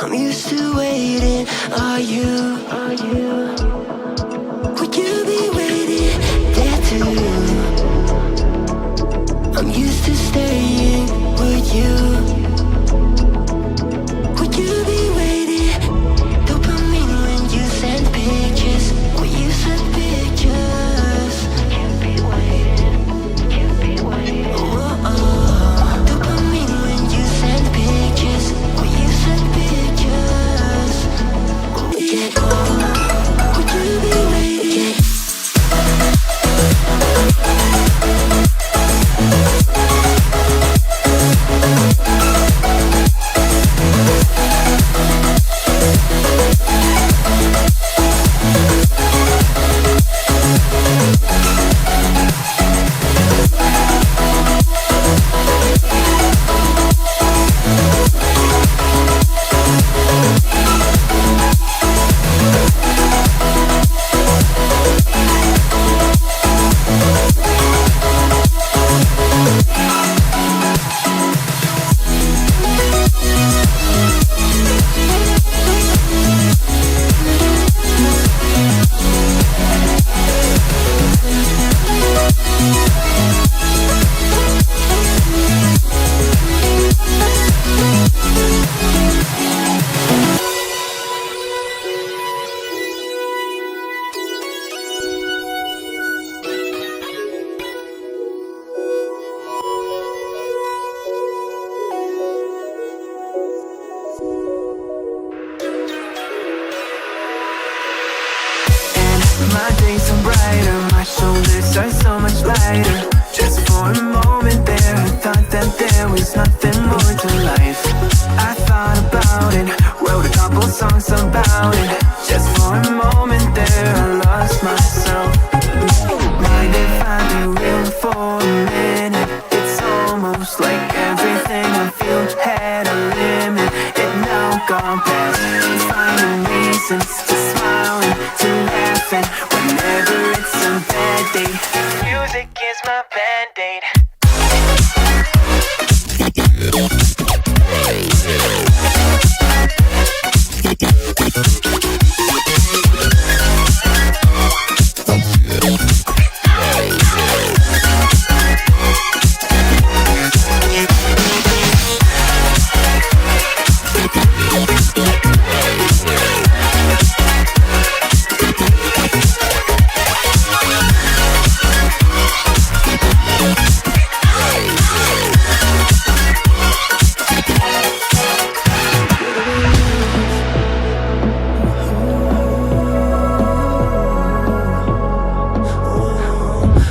I'm used to waiting. Are you? Would you be waiting there too? I'm used to staying. Would you? Would you be waiting? Dopamine when you send pictures. When you send pictures. Can't be waiting. Can't be waiting. Dopamine when you send pictures. When you send pictures. Get on. Would you be waiting? My days are brighter, my shoulders are so much lighter. Just for a moment there, I thought that there was nothing more to life. I thought about it, wrote a couple songs about it. Just for a moment there, I lost myself. Mind if I be real for a minute? It's almost like everything I feel had a limit. It now gone past, finding reasons to smile and to laugh, and whenever it's a bad day, music is my band-aid.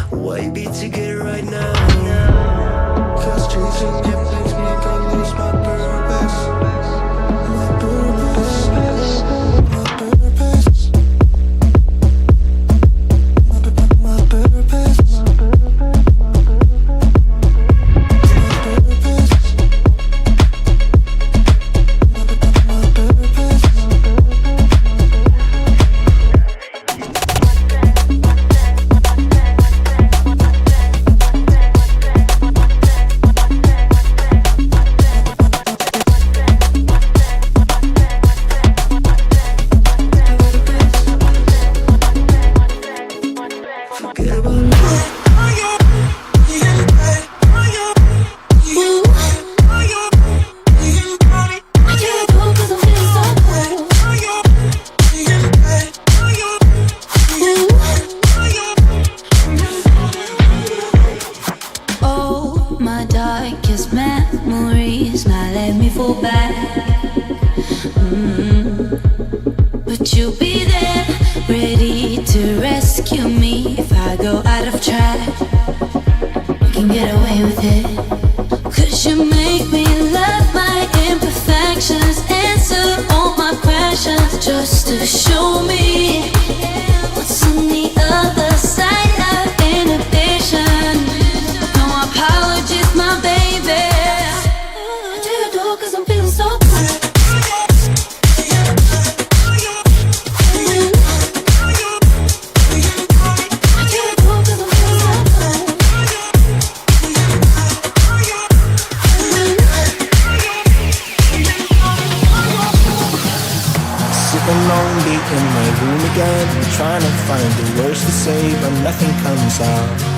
Why be together right now? Cause chasing you makes me go lose my purpose. My purpose. My purpose. My purpose. Darkest memories now let me fall back. But you'll be there, ready to rescue me if I go out of track. You can get away with it, 'cause you make me love my imperfections, answer all my questions, just to show me what's on the other side of inhibition. No apologies, my baby. I do it all 'cause I'm feeling so good. lonely in my room again, trying to find the words to say, but nothing comes out.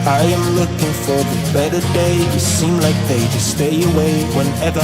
I am looking for the better days, seem like they just stay away whenever